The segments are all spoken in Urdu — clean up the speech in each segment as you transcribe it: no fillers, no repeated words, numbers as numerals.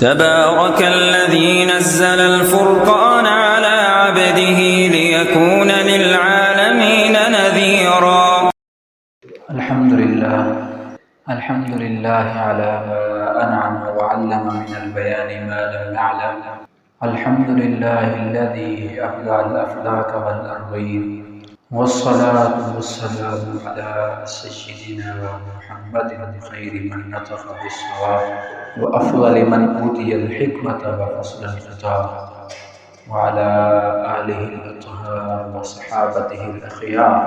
تبارك الذي نزل الفرقان على عبده ليكون للعالمين نذيرا. الحمد لله على ما أنعم وعلم من البيان ما لم نعلم. الحمد لله الذي أحيا الأفلاك والأرضين، والصلاة والسلام على سيدنا محمد خير من نطق بالصواب وأفضل من أوتي الحكمة وفصل الخطاب، وعلى آله الأطهار وصحابته الأخيار.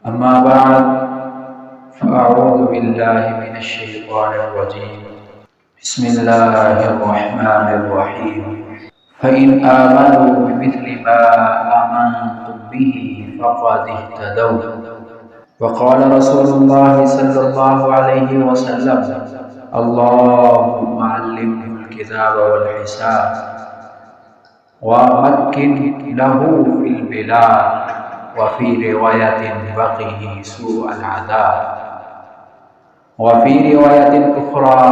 أما بعد، فأعوذ بالله من الشيطان الرجيم. بسم الله الرحمن الرحيم. فإن آمنوا بمثل ما آمنتم به فقد اهتدوا. وقال رسول الله صلى الله عليه وسلم: اللهم علمه الكتاب والحساب ومكن له في البلاد. وفي رواية بقه سوء العذاب. وفي رواية أخرى: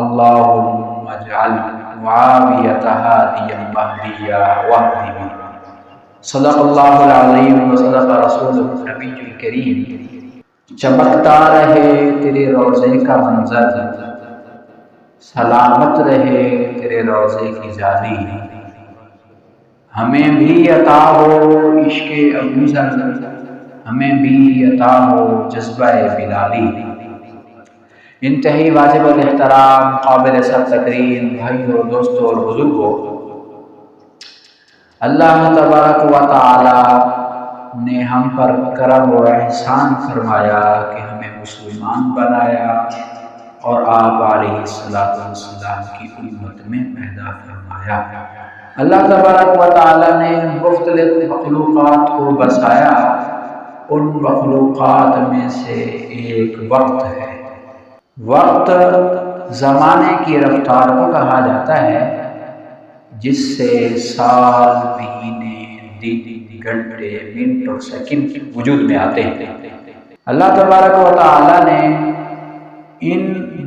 اللهم اجعل معاوية هاديا مهديا واهد بي. صدق اللہ العظیم وصدق رسولہ النبی الکریم. چمکتا رہے تیرے روضے کا منظر، سلامت رہے تیرے روضے کی جالی. ہمیں بھی عطا ہو عشق ابوذر، ہمیں بھی عطا ہو جذبہ بلالی. انتہائی واجب الاحترام، قابل سر تقریم بھائیو، دوستو اور بزرگو، اللہ تبارک و تعالی نے ہم پر کرم و احسان فرمایا کہ ہمیں مسلمان بنایا اور آپ علیہ السلام کی امت میں پیدا فرمایا. اللہ تبارک و تعالی نے مختلف مخلوقات کو بسایا. ان مخلوقات میں سے ایک وقت ہے. وقت زمانے کی رفتار کو کہا جاتا ہے، جس سے سال، مہینے، دن، گھنٹے، منٹ اور سیکنڈ وجود میں آتے ہیں. اللہ تبارک و تعالی نے ان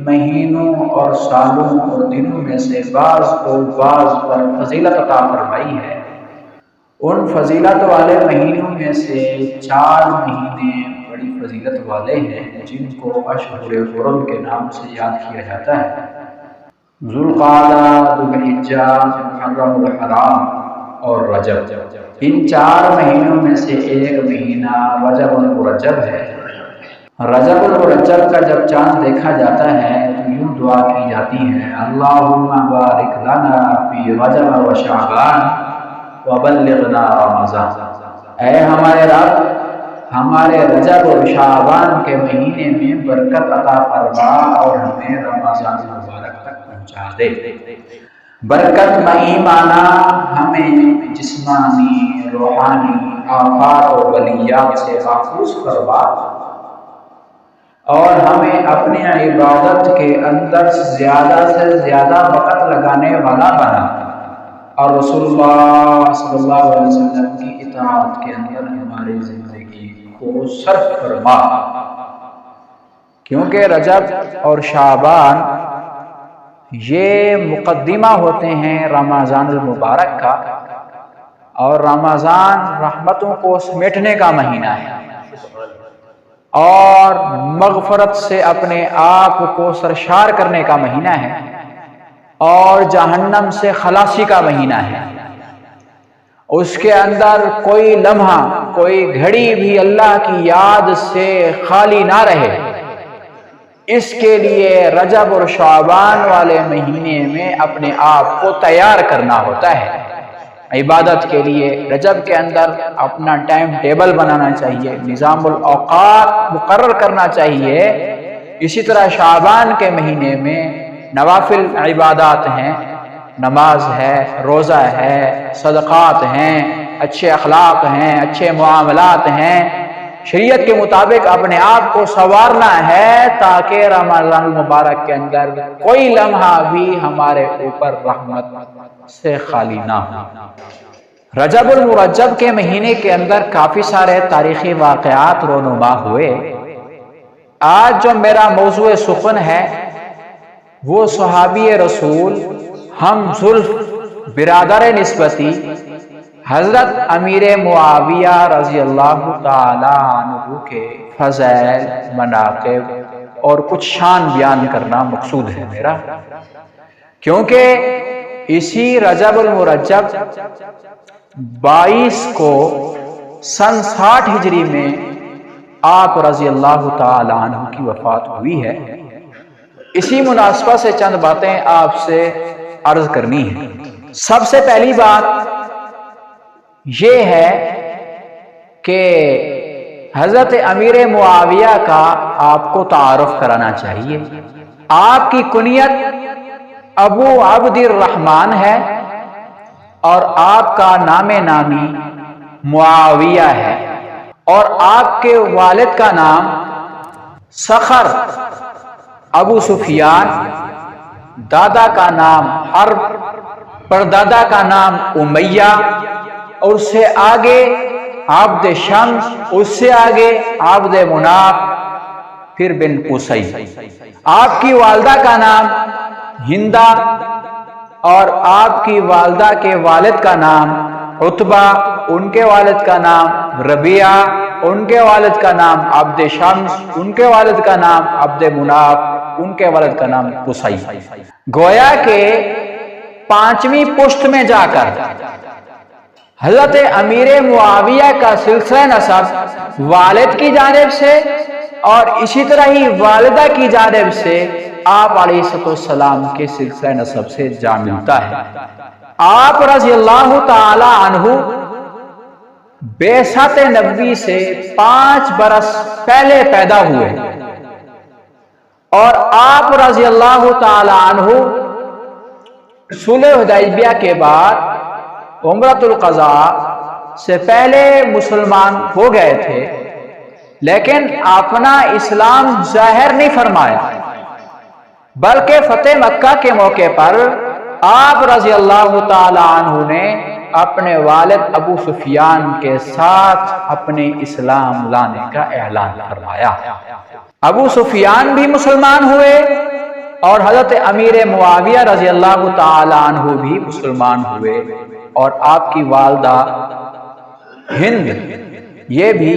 مہینوں اور سالوں اور دنوں میں سے بعض کو بعض پر فضیلت عطا فرمائی ہے. ان فضیلت والے مہینوں میں سے 4 مہینے بڑی فضیلت والے ہیں، جن کو اشہر حرم کے نام سے یاد کیا جاتا ہے: ذوالقعدہ، ذوالحجہ، محرم الحرام اور رجب. ان 4 مہینوں میں سے ایک مہینہ رجب المرجب ہے. رجب المرجب کا جب چاند دیکھا جاتا ہے تو یوں دعا کی جاتی ہے: اللہم بارک لنا فی رجب و شعبان وبلغنا رمضان. اے ہمارے رب، ہمارے رجب اور شعبان کے مہینے میں برکت عطا فرما اور ہمیں رمضان المبارک تک پہنچا دے. برکت مہی مانا ہمیں جسمانی، روحانی آفات اور بلیات سے محفوظ فرما اور ہمیں اپنی عبادت کے اندر زیادہ سے زیادہ وقت لگانے والا بنا، اور رسول اللہ صلی اللہ علیہ وسلم کی اطاعت کے اندر ہماری زندگی کو صرف فرما. کیونکہ رجب اور شعبان یہ مقدمہ ہوتے ہیں رمضان المبارک کا، اور رمضان رحمتوں کو سمیٹنے کا مہینہ ہے اور مغفرت سے اپنے آپ کو سرشار کرنے کا مہینہ ہے اور جہنم سے خلاصی کا مہینہ ہے. اس کے اندر کوئی لمحہ، کوئی گھڑی بھی اللہ کی یاد سے خالی نہ رہے. اس کے لیے رجب اور شعبان والے مہینے میں اپنے آپ کو تیار کرنا ہوتا ہے. عبادت کے لیے رجب کے اندر اپنا ٹائم ٹیبل بنانا چاہیے، نظام الاوقات مقرر کرنا چاہیے. اسی طرح شعبان کے مہینے میں نوافل عبادات ہیں، نماز ہے، روزہ ہے، صدقات ہیں، اچھے اخلاق ہیں، اچھے معاملات ہیں. شریعت کے مطابق اپنے آپ کو سنوارنا ہے تاکہ رمضان المبارک کے اندر کوئی لمحہ بھی ہمارے اوپر رحمت سے خالی نہ ہو. رجب المرجب کے مہینے کے اندر کافی سارے تاریخی واقعات رونما ہوئے. آج جو میرا موضوع سخن ہے وہ صحابی رسول ہم زلف برادر نسبتی حضرت امیر معاویہ رضی اللہ تعالی عنہ کے فضائل، مناقب اور کچھ شان بیان کرنا مقصود ہے میرا، کیونکہ اسی رجب المرجب 22 کو سن 60 ہجری میں آپ رضی اللہ تعالی عنہ کی وفات ہوئی ہے۔ اسی مناسبت سے چند باتیں آپ سے عرض کرنی ہیں۔ سب سے پہلی بات یہ ہے کہ حضرت امیر معاویہ کا آپ کو تعارف کرانا چاہیے۔ آپ کی کنیت ابو عبد الرحمن ہے اور آپ کا نام نامی معاویہ ہے، اور آپ کے والد کا نام صخر ابو سفیان، دادا کا نام حرب، پردادا کا نام امیہ، اور اس سے آگے عبد شمس، اس سے آگے عبد مناف، پھر بن قصی۔ آپ کی والدہ کا نام ہندہ، اور آپ کی والدہ کے والد کا نام عتبہ، ان کے والد کا نام ربیعہ، ان کے والد کا نام عبد شمس، ان کے والد کا نام عبد مناف، ان کے والد کا نام قصی۔ گویا کہ 5ویں پشت میں جا کر حضرت امیر معاویہ کا سلسلہ نسب والد کی جانب سے اور اسی طرح ہی والدہ کی جانب سے آپ علیہ السلام کے سلسلہ نسب سے جا ملتا ہے۔ آپ رضی اللہ تعالی عنہ بعثت نبوی سے 5 برس پہلے پیدا ہوئے، اور آپ رضی اللہ تعالی عنہ صلح حدیبیہ کے بعد عمرۃ القضاء سے پہلے مسلمان ہو گئے تھے، لیکن اپنا اسلام ظاہر نہیں فرمایا، بلکہ فتح مکہ کے موقع پر آپ رضی اللہ تعالی عنہ نے اپنے والد ابو سفیان کے ساتھ اپنے اسلام لانے کا اعلان فرمایا۔ ابو سفیان بھی مسلمان ہوئے اور حضرت امیر معاویہ رضی اللہ تعالی عنہ بھی مسلمان ہوئے، اور آپ کی والدہ ہند یہ بھی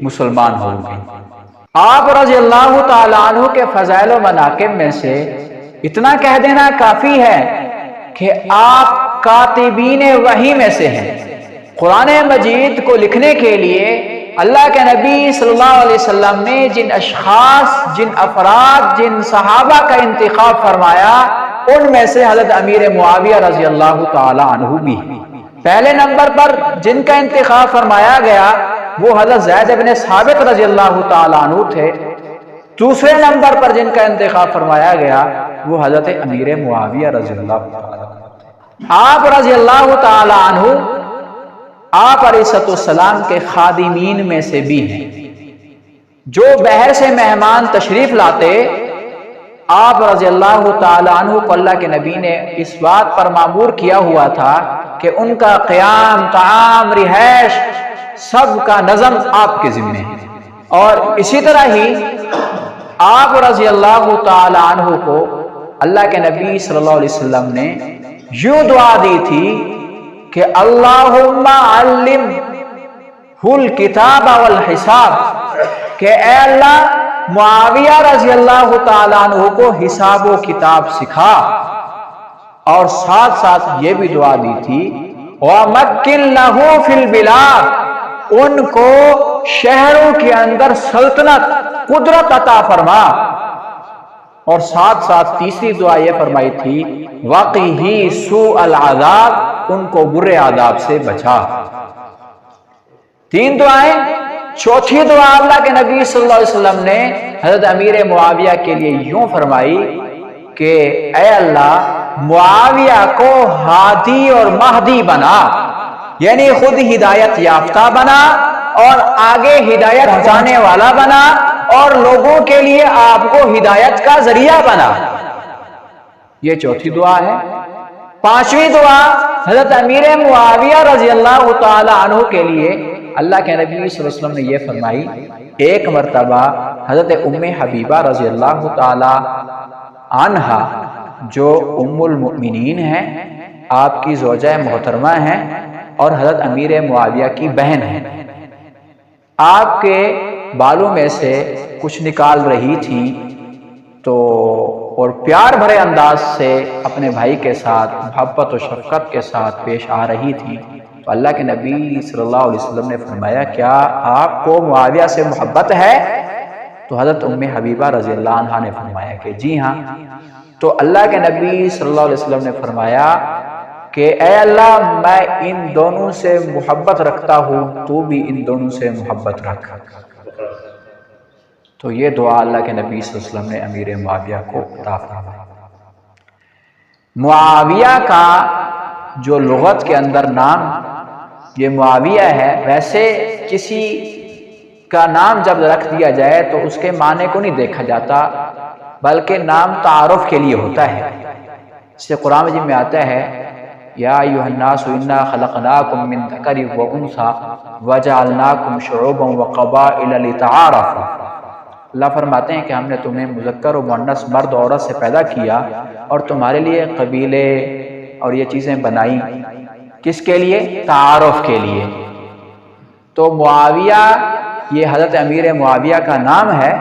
مسلمان ہو گئی۔ آپ رضی اللہ تعالی عنہ کے فضائل و مناقب میں سے اتنا کہہ دینا کافی ہے کہ آپ کاتبین وحی میں سے ہیں۔ قرآن مجید کو لکھنے کے لیے اللہ کے نبی صلی اللہ علیہ وسلم نے جن اشخاص، جن افراد، جن صحابہ کا انتخاب فرمایا، ان میں سے حضرت امیر معاویہ رضی اللہ تعالی عنہ بھی۔ پہلے نمبر پر جن کا انتخاب فرمایا گیا وہ حضرت زید بن ثابت رضی اللہ تعالی عنہ تھے۔ دوسرے نمبر پر جن کا انتخاب فرمایا گیا وہ حضرت امیر معاویہ رضی اللہ تعالی عنہ تھے۔ آپ رضی اللہ تعالی عنہ آپ علیہ السلام کے خادمین میں سے بھی ہیں۔ جو بحر سے مہمان تشریف لاتے، آپ رضی اللہ تعالی عنہ کو اللہ کے نبی نے اس بات پر مامور کیا ہوا تھا کہ ان کا قیام، طعام، رہائش سب کا نظم آپ کے ذمہ ہے، اور اسی طرح ہی آپ رضی اللہ تعالی عنہ کو اللہ کے نبی صلی اللہ علیہ وسلم نے یوں دعا دی تھی کہ اللہم علمہ الکتاب والحساب، کہ اے اللہ معاویہ رضی اللہ تعالی عنہ کو حساب و کتاب سکھا، اور ساتھ ساتھ یہ بھی دعا دی تھی وَمَكِّن لَهُ فِي الْبِلَادِ، ان کو شہروں کے اندر سلطنت، قدرت عطا فرما، اور ساتھ ساتھ تیسری دعا یہ فرمائی تھی وَقِهِ سُوءَ الْعَذَابِ، ان کو برے عذاب سے بچا۔ 3 دعائیں۔ چوتھی دعا اللہ کے نبی صلی اللہ علیہ وسلم نے حضرت امیر معاویہ کے لیے یوں فرمائی کہ اے اللہ معاویہ کو ہادی اور مہدی بنا، یعنی خود ہدایت یافتہ بنا اور آگے ہدایت جانے والا بنا، اور لوگوں کے لیے آپ کو ہدایت کا ذریعہ بنا۔ یہ چوتھی دعا ہے۔ 5ویں دعا حضرت امیر معاویہ رضی اللہ تعالی عنہ کے لیے اللہ کے نبی صلی اللہ علیہ وسلم نے یہ فرمائی، ایک مرتبہ حضرت ام حبیبہ رضی اللہ تعالی عنہا جو ام المؤمنین ہیں، آپ کی زوجہ محترمہ ہیں اور حضرت امیر معاویہ کی بہن ہیں، آپ کے بالوں میں سے کچھ نکال رہی تھی تو اور پیار بھرے انداز سے اپنے بھائی کے ساتھ محبت و شفقت کے ساتھ پیش آ رہی تھی، تو اللہ کے نبی صلی اللہ علیہ وسلم نے فرمایا کیا آپ کو معاویہ سے محبت ہے؟ تو حضرت ام حبیبہ رضی اللہ عنہا نے فرمایا کہ جی ہاں۔ تو اللہ کے نبی صلی اللہ علیہ وسلم نے فرمایا کہ اے اللہ میں ان دونوں سے محبت رکھتا ہوں، تو بھی ان دونوں سے محبت رکھ۔ تو یہ دعا اللہ کے نبی صلی اللہ علیہ وسلم نے امیر معاویہ کو عطا فرمائی۔ معاویہ کا جو لغت کے اندر نام یہ معاویہ ہے، ویسے کسی کا نام جب رکھ دیا جائے تو اس کے معنی کو نہیں دیکھا جاتا، بلکہ نام تعارف کے لیے ہوتا ہے۔ اس سے قرآن مجید میں آتا ہے یا ایھا الناس انا خلقناکم من ذکر و انثی وجعلناکم شعوبا وقبائل لتعارفوا۔ اللہ فرماتے ہیں کہ ہم نے تمہیں مذکر و مؤنث مرد و عورت سے پیدا کیا اور تمہارے لیے قبیلے اور یہ چیزیں بنائی، کس کے لیے؟ تعارف کے لیے۔ تو معاویہ یہ حضرت امیر معاویہ کا نام ہے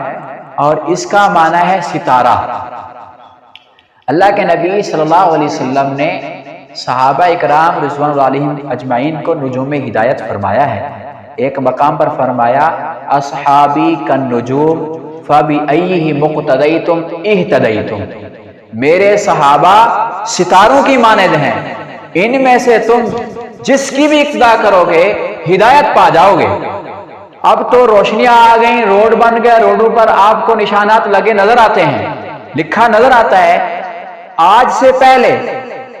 اور اس کا معنی ہے ستارہ۔ اللہ کے نبی صلی اللہ علیہ وسلم نے صحابہ اکرام رضوان اللہ علیہم اجمعین کو نجوم ہدایت فرمایا ہے۔ ایک مقام پر فرمایا اصحابی کالنجوم فبأیہ مقتدیتم اہتدیتم، میرے صحابہ ستاروں کی مانند ہیں، ان میں سے تم جس کی بھی اقتدا کرو گے ہدایت پا جاؤ گے۔ اب تو روشنیاں آ گئیں، روڈ بن گئے، روڈوں پر آپ کو نشانات لگے نظر آتے ہیں، لکھا نظر آتا ہے۔ آج سے پہلے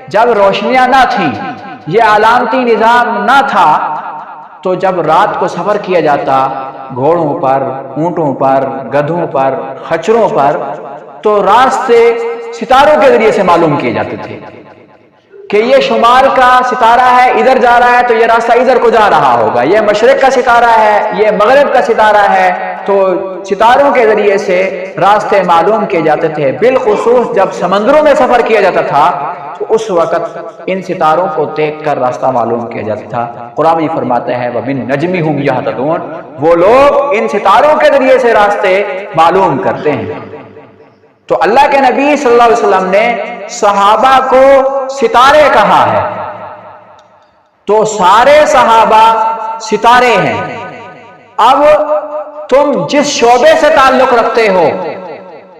جب روشنیاں نہ تھیں، یہ علامتی نظام نہ تھا، تو جب رات کو سفر کیا جاتا گھوڑوں پر، اونٹوں پر، گدھوں پر، خچروں پر، تو راستے ستاروں کے ذریعے سے معلوم کیے جاتے تھے کہ یہ شمال کا ستارہ ہے، ادھر جا رہا ہے تو یہ راستہ ادھر کو جا رہا ہوگا، یہ مشرق کا ستارہ ہے، یہ مغرب کا ستارہ ہے، تو ستاروں کے ذریعے سے راستے معلوم کیے جاتے تھے۔ بالخصوص جب سمندروں میں سفر کیا جاتا تھا تو اس وقت ان ستاروں کو دیکھ کر راستہ معلوم کیا جاتا تھا۔ قرآن یہ فرماتا ہے وَبِالنَّجْمِ هُمْ يَهْتَدُونَ، وہ لوگ ان ستاروں کے ذریعے سے راستے معلوم کرتے ہیں۔ تو اللہ کے نبی صلی اللہ علیہ وسلم نے صحابہ کو ستارے کہا ہے، تو سارے صحابہ ستارے ہیں۔ اب تم جس شعبے سے تعلق رکھتے ہو،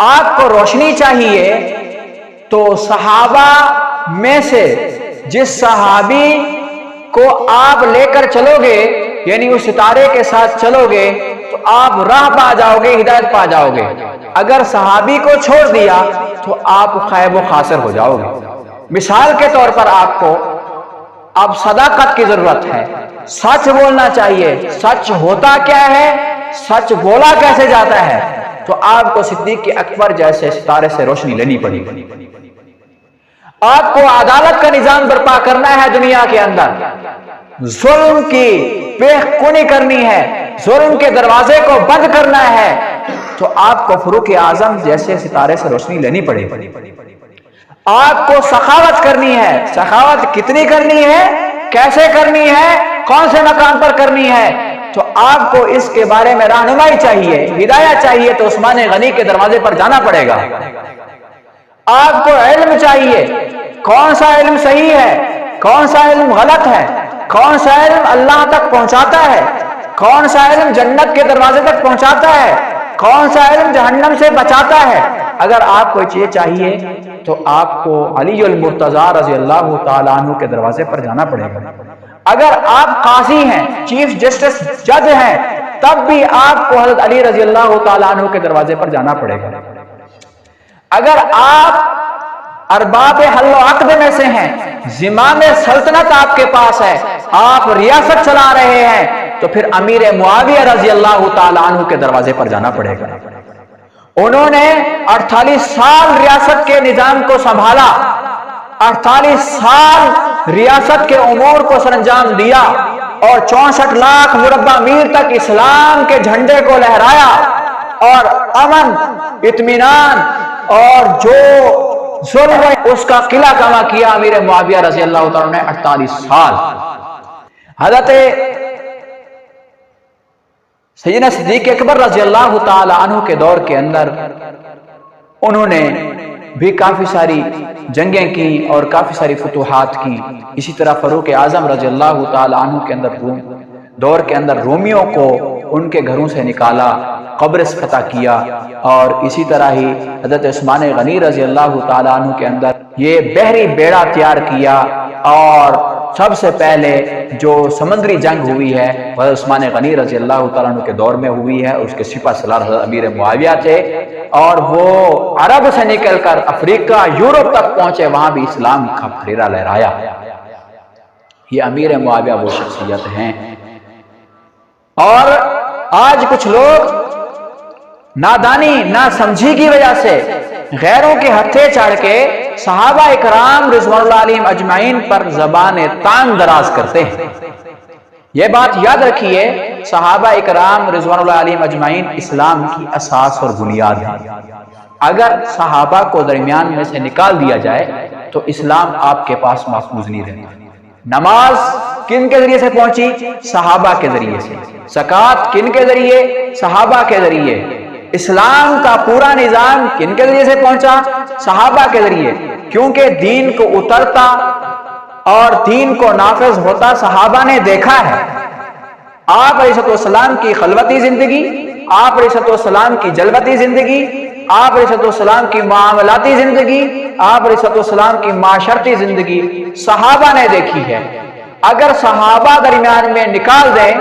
آپ کو روشنی چاہیے، تو صحابہ میں سے جس صحابی کو آپ لے کر چلو گے، یعنی اس ستارے کے ساتھ چلو گے، تو آپ راہ پا جاؤ گے، ہدایت پا جاؤ گے۔ اگر صحابی کو چھوڑ دیا تو آپ خائب و خاسر ہو جاؤ گے۔ مثال کے طور پر آپ کو اب صداقت کی ضرورت ہے، سچ بولنا چاہیے۔ سچ ہوتا کیا ہے، سچ بولا کیسے جاتا ہے؟ تو آپ کو صدیق اکبر جیسے ستارے سے روشنی لینی پڑی۔ آپ کو عدالت کا نظام برپا کرنا ہے دنیا کے اندر، ظلم کی پیخ کونی کرنی ہے، ظلم کے دروازے کو بند کرنا ہے، تو آپ کو فاروق اعظم جیسے ستارے سے روشنی لینی پڑے۔ آپ کو سخاوت کرنی ہے، سخاوت کتنی کرنی ہے، کیسے کرنی ہے، کون سے مقام پر کرنی ہے، تو آپ کو اس کے بارے میں رہنمائی چاہیے، ہدایت چاہیے، تو عثمان غنی کے دروازے پر جانا پڑے گا۔ آپ کو علم چاہیے، کون سا علم صحیح ہے، کون سا علم غلط ہے، کون سا علم اللہ تک پہنچاتا ہے، کون سا علم جنت کے دروازے تک پہنچاتا ہے، کون سا علم جہنم سے بچاتا ہے۔ اگر آپ کو یہ چاہیے تو آپ کو علی المرتضی رضی اللہ تعالیٰ عنہ کے دروازے پر جانا پڑے گا۔ اگر آپ قاضی ہیں، چیف جسٹس جج ہیں، تب بھی آپ کو حضرت علی رضی اللہ تعالیٰ عنہ کے دروازے پر جانا پڑے گا۔ اگر آپ ارباب حل و عقد میں سے ہیں، زمام سلطنت آپ کے پاس ہے، آپ ریاست چلا رہے ہیں، تو پھر امیر معاویہ رضی اللہ تعالیٰ عنہ کے دروازے پر جانا پڑے گا۔ انہوں نے 48 سال ریاست کے نظام کو سنبھالا، 48 سال ریاست کے امور کو سر انجام دیا، اور 64 لاکھ مربع میل تک اسلام کے جھنڈے کو لہرایا، اور امن، اطمینان اور جو ظلم اس کا قلعہ کما کیا امیر معاویہ رضی اللہ تعالیٰ نے 48 سال۔ حضرت سیدنا صدیق اکبر رضی اللہ تعالی عنہ کے دور کے اندر انہوں نے بھی کافی ساری جنگیں کی اور کافی ساری فتوحات کی۔ اسی طرح فاروق اعظم رضی اللہ تعالی عنہ کے اندر دور کے اندر رومیوں کو ان کے گھروں سے نکالا، قبرص فتح کیا، اور اسی طرح ہی حضرت عثمان غنی رضی اللہ تعالی عنہ کے اندر یہ بحری بیڑا تیار کیا، اور سب سے پہلے جو سمندری جنگ ہوئی ہے وہ عثمان غنی رضی اللہ تعالیٰ عنہ کے دور میں ہوئی ہے۔ اس کے سپہ سالار حضرت امیر معاویہ تھے، اور وہ عرب سے نکل کر افریقہ یورپ تک پہنچے، وہاں بھی اسلام کا پھیرا لہرایا۔ یہ امیر معاویہ وہ شخصیت ہیں۔ اور آج کچھ لوگ نادانی ناسمجھی کی وجہ سے غیروں کے ہتھے چڑھ کے صحابہ اکرام رضوان اللہ علیہم اجمعین پر زبان تان دراز کرتے ہیں۔ یہ بات یاد رکھیے، صحابہ اکرام رضوان اللہ علیہم اجمعین اسلام کی اساس اور بنیاد ہے۔ اگر صحابہ کو درمیان میں سے نکال دیا جائے تو اسلام آپ کے پاس محفوظ نہیں رہتا۔ نماز کن کے ذریعے سے پہنچی؟ صحابہ کے ذریعے سے۔ زکوٰۃ کن کے ذریعے؟ صحابہ کے ذریعے۔ اسلام کا پورا نظام کن کے ذریعے سے پہنچا؟ صحابہ کے ذریعے، کیونکہ دین کو اترتا اور دین کو نافذ ہوتا صحابہ نے دیکھا ہے۔ آپ علیہ السلام کی خلوتی زندگی، آپ علیہ السلام کی جلوتی زندگی، آپ علیہ السلام کی معاملاتی زندگی، آپ علیہ السلام کی معاشرتی زندگی صحابہ نے دیکھی ہے۔ اگر صحابہ درمیان میں نکال دیں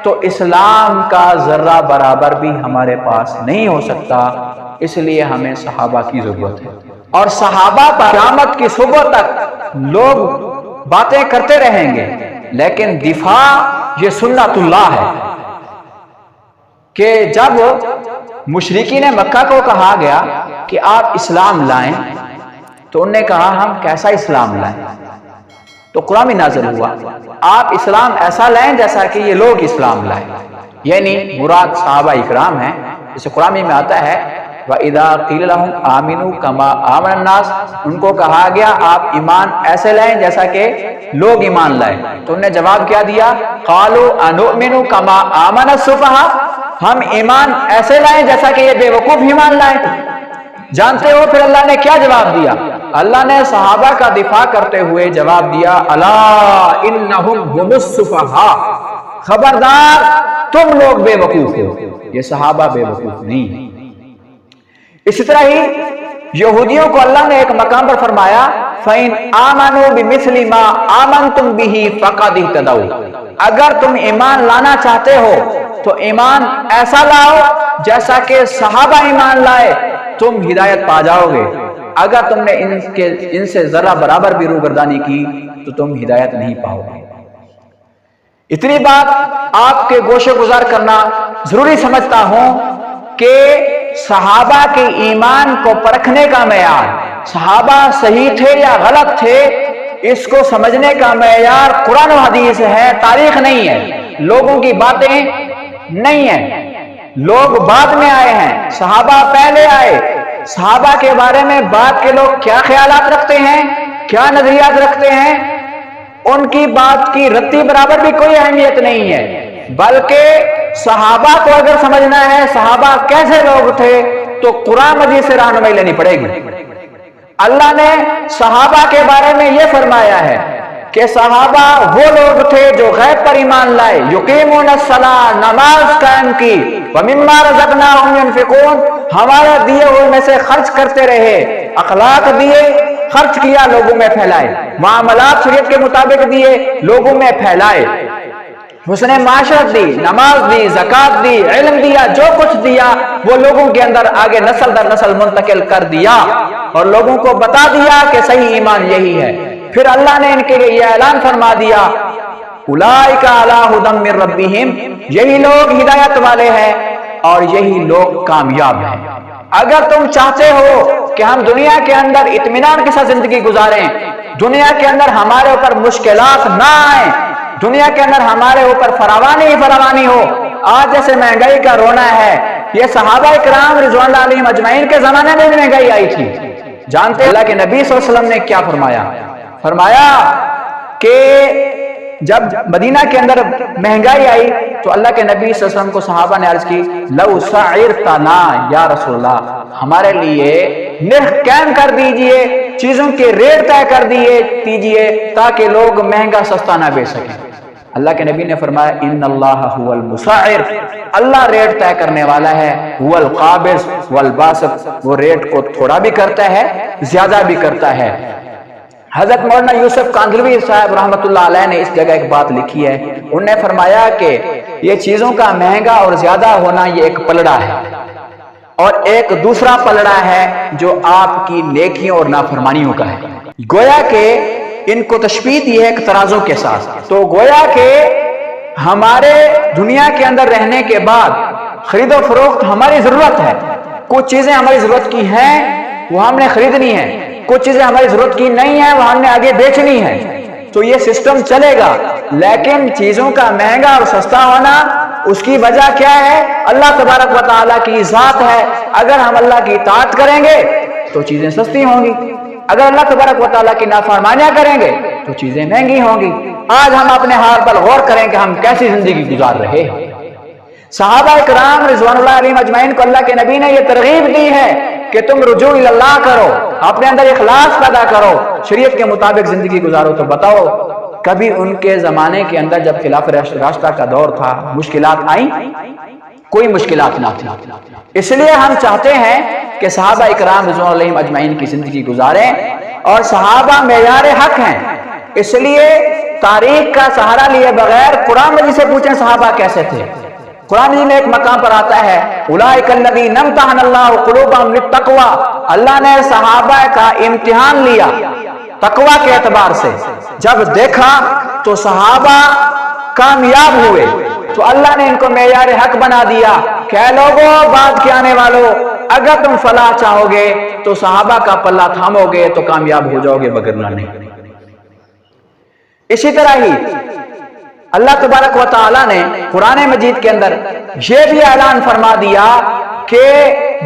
تو اسلام کا ذرہ برابر بھی ہمارے پاس نہیں ہو سکتا، اس لیے ہمیں صحابہ کی ضرورت ہے۔ اور صحابہ پر قیامت کی صبح تک لوگ باتیں کرتے رہیں گے، لیکن دفاع یہ سنت اللہ ہے کہ جب مشرکین مکہ کو کہا گیا کہ آپ اسلام لائیں تو انہوں نے کہا ہم کیسا اسلام لائیں؟ تو قرآن میں نازل ہوا آپ اسلام ایسا لائیں جیسا کہ یہ لوگ اسلام لائیں، یعنی مراد صحابہ اکرام ہیں۔ جسے قرآن میں آتا ہے وَإِذَا قِيلَ لَهُمْ آمِنُوا كَمَا آمَنَ النَّاسُ، ان کو کہا گیا آپ ایمان ایسے لائیں جیسا کہ لوگ ایمان لائیں، تو انہوں نے جواب کیا دیا قَالُوا أَنُؤْمِنُ كَمَا آمَنَ السُّفَهَاءُ، ہم ایمان ایسے لائیں جیسا کہ یہ بے وقوف ایمان لائیں۔ جانتے ہو پھر اللہ نے کیا جواب دیا؟ اللہ نے صحابہ کا دفاع کرتے ہوئے جواب دیا الا انہم هم السفہاء، خبردار تم لوگ بے وقوف ہو، یہ صحابہ بے وقوف نہیں۔ اسی طرح ہی یہودیوں کو اللہ نے ایک مقام پر فرمایا فَإِنْ آمَنُوا بِمِثْلِ مَا آمَنْتُمْ بِهِ فَقَدْ اهْتَدَوْا، اگر تم ایمان لانا چاہتے ہو تو ایمان ایسا لاؤ جیسا کہ صحابہ ایمان لائے، تم ہدایت پا جاؤ گے۔ اگر تم نے ان سے ذرہ برابر بھی روگردانی کی تو تم ہدایت نہیں پاؤ گے۔ اتنی بات آپ کے گوشے گزار کرنا ضروری سمجھتا ہوں کہ صحابہ کے ایمان کو پرکھنے کا معیار، صحابہ صحیح تھے یا غلط تھے، اس کو سمجھنے کا معیار قرآن و حدیث ہے، تاریخ نہیں ہے، لوگوں کی باتیں نہیں ہیں۔ لوگ بعد میں آئے ہیں، صحابہ پہلے آئے۔ صحابہ کے بارے میں بعد کے لوگ کیا خیالات رکھتے ہیں، کیا نظریات رکھتے ہیں، ان کی بات کی رتی برابر بھی کوئی اہمیت نہیں ہے، بلکہ صحابہ کو اگر سمجھنا ہے صحابہ کیسے لوگ تھے تو قرآن مجید سے رہنمائی لینی پڑے گی۔ اللہ نے صحابہ کے بارے میں یہ فرمایا ہے کہ صحابہ وہ لوگ تھے جو غیب پر ایمان لائے، یقیمون الصلاۃ، نماز قائم کی، ومما رزقناہم ينفقون، ہمارے دیے ہوئے میں سے خرچ کرتے رہے، اخلاق دیے خرچ کیا لوگوں میں پھیلائے، معاملات شریعت کے مطابق دیے لوگوں میں پھیلائے، حسن معاشرت دی، نماز دی، زکوٰۃ دی، علم دیا، جو کچھ دیا وہ لوگوں کے اندر آگے نسل در نسل منتقل کر دیا اور لوگوں کو بتا دیا کہ صحیح ایمان یہی ہے۔ پھر اللہ نے ان کے لیے یہ اعلان فرما دیا اولئک علی ھدی من ربہم، یہی لوگ ہدایت والے ہیں اور یہی لوگ کامیاب ہیں۔ اگر تم چاہتے ہو کہ ہم دنیا کے اندر اطمینان کے ساتھ زندگی گزاریں، دنیا کے اندر ہمارے اوپر مشکلات نہ آئیں، دنیا کے اندر ہمارے اوپر فراوانی ہی فراوانی ہو، آج جیسے مہنگائی کا رونا ہے، یہ صحابہ کرام رضوان اللہ علیہم اجمعین کے زمانے میں بھی مہنگائی آئی تھی، جانتے اللہ کے نبی صلی اللہ علیہ وسلم نے کیا فرمایا؟ فرمایا کہ جب مدینہ کے اندر مہنگائی آئی تو اللہ کے نبی صلی اللہ علیہ وسلم کو صحابہ نے عرض کی لو سعرتنا یا رسول اللہ، ہمارے لیے نرخ قائم کر دیجئے، چیزوں کے ریٹ طے کر دیجئے تاکہ لوگ مہنگا سستا نہ بیچ سکیں۔ اللہ کے نبی نے فرمایا ان اللہ هو المسعر، اللہ ریٹ طے کرنے والا ہے، هو القابض والباسط، وہ ریٹ کو تھوڑا بھی کرتا ہے زیادہ بھی کرتا ہے۔ حضرت مولانا یوسف کاندھلوی صاحب رحمۃ اللہ علیہ نے اس جگہ ایک بات لکھی ہے، انہوں نے فرمایا کہ یہ چیزوں کا مہنگا اور زیادہ ہونا یہ ایک پلڑا ہے، اور ایک دوسرا پلڑا ہے جو آپ کی نیکیوں اور نافرمانیوں کا ہے۔ گویا کہ ان کو تشبیہ دی ہے ایک ترازو کے ساتھ، تو گویا کہ ہمارے دنیا کے اندر رہنے کے بعد خرید و فروخت ہماری ضرورت ہے، کچھ چیزیں ہماری ضرورت کی ہیں وہ ہم نے خریدنی ہے، کچھ چیزیں ہماری ضرورت کی نہیں ہیں وہ ہم نے آگے بیچنی ہے، تو یہ سسٹم چلے گا۔ لیکن چیزوں کا مہنگا اور سستا ہونا اس کی وجہ کیا ہے؟ اللہ تبارک و تعالیٰ کی ذات ہے۔ اگر ہم اللہ کی اطاعت کریں گے تو چیزیں سستی ہوں گی، اگر اللہ تبارک و تعالیٰ کی نافرمانیاں کریں گے تو چیزیں مہنگی ہوں گی۔ آج ہم اپنے حال پر غور کریں کہ ہم کیسی زندگی گزار رہے ہیں۔ صحابہ کرام رضوان اللہ علیہم اجمعین کو اللہ کے نبی نے یہ ترغیب دی ہے کہ تم رجوع اللہ کرو، اپنے اندر اخلاص پیدا کرو، شریعت کے مطابق زندگی گزارو۔ تو بتاؤ کبھی ان کے زمانے کے اندر جب خلاف راشدہ کا دور تھا مشکلات آئیں؟ کوئی مشکلات نہ تھی۔ اس لیے ہم چاہتے ہیں کہ صحابہ اکرام رضوان اللہ علیہم اجمعین کی زندگی گزاریں، اور صحابہ معیار حق ہیں، اس لیے تاریخ کا سہارا لیے بغیر قرآن مجید سے پوچھیں صحابہ کیسے تھے۔ قرآن مجید میں ایک مقام پر آتا ہے اولئک الذین امتحن اللہ قلوبہم للتقوی، اللہ نے صحابہ کا امتحان لیا تقوی کے اعتبار سے، جب دیکھا تو صحابہ کامیاب ہوئے تو اللہ نے ان کو معیار حق بنا دیا کہ اے لوگوں بعد کے آنے والوں، اگر تم فلاح چاہو گے تو صحابہ کا پلہ تھامو گے تو کامیاب ہو جاؤ گے، وگرنہ نہیں۔ اسی طرح ہی اللہ تبارک و تعالیٰ نے قرآن مجید کے اندر یہ بھی اعلان فرما دیا کہ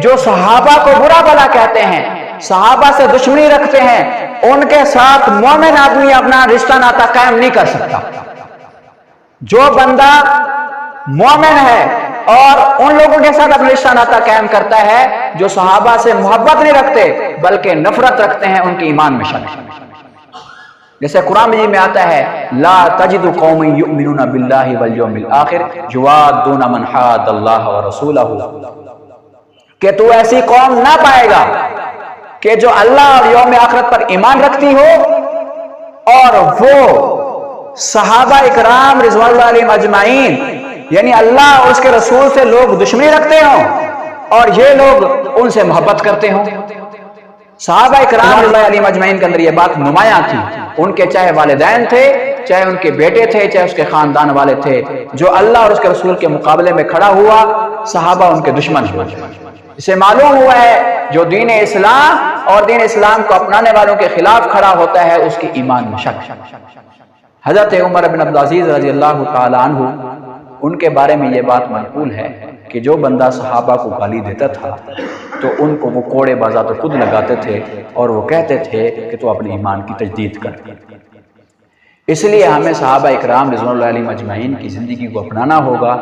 جو صحابہ کو برا بھلا کہتے ہیں، صحابہ سے دشمنی رکھتے ہیں، ان کے ساتھ مومن آدمی اپنا رشتہ ناتا قائم نہیں کر سکتا۔ جو بندہ مومن ہے اور ان لوگوں کے ساتھ اپنا رشتہ ناتا قائم کرتا ہے جو صحابہ سے محبت نہیں رکھتے بلکہ نفرت رکھتے ہیں، ان کے ایمان میں شک ہے۔ جیسے قرآن مجید میں آتا ہے لا تجد قوم یؤمنون باللہ والیوم الآخر یوادون من حاد اللہ ورسولہ، کہ تو ایسی قوم نہ پائے گا کہ جو اللہ اور یوم آخرت پر ایمان رکھتی ہو اور وہ صحابہ اکرام رضوان اللہ علیہم اجمعین یعنی اللہ اور اس کے رسول سے لوگ دشمنی رکھتے ہوں اور یہ لوگ ان سے محبت کرتے ہوں۔ صحابہ اکرام رضوان اللہ علیہم اجمعین کے اندر یہ بات نمایاں تھی، ان کے چاہے والدین تھے، چاہے ان کے بیٹے تھے، چاہے اس کے خاندان والے تھے، جو اللہ اور اس کے رسول کے مقابلے میں کھڑا ہوا صحابہ ان کے دشمن ہوئے۔ اسے معلوم ہوا ہے جو دین اسلام اور دین اسلام کو اپنانے والوں کے خلاف کھڑا ہوتا ہے اس کی ایمان میں شک۔ حضرت عمر بن عبدالعزیز رضی اللہ تعالی عنہ ان کے بارے میں یہ بات منقول ہے کہ جو بندہ صحابہ کو گالی دیتا تھا تو ان کو وہ کوڑے بازا تو خود لگاتے تھے اور وہ کہتے تھے کہ تو اپنے ایمان کی تجدید کر۔ اس لیے ہمیں صحابہ اکرام رضوان اللہ علیہم اجمعین کی زندگی کو اپنانا ہوگا۔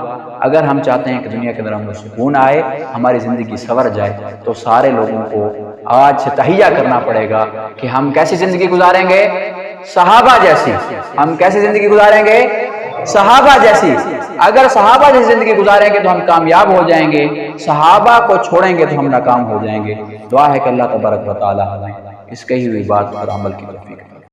اگر ہم چاہتے ہیں کہ دنیا کے اندر ہم کو سکون آئے، ہماری زندگی سنور جائے، تو سارے لوگوں کو آج سے تہیہ کرنا پڑے گا کہ ہم کیسی زندگی گزاریں گے؟ صحابہ جیسی۔ ہم کیسی زندگی گزاریں گے؟ صحابہ جیسی۔ اگر صحابہ جیسی زندگی گزاریں گے تو ہم کامیاب ہو جائیں گے، صحابہ کو چھوڑیں گے تو ہم ناکام ہو جائیں گے۔ دعا ہے کہ اللہ تبارک و تعالی ہمیں اس کہی ہوئی بات پر عمل کی توفیق دے۔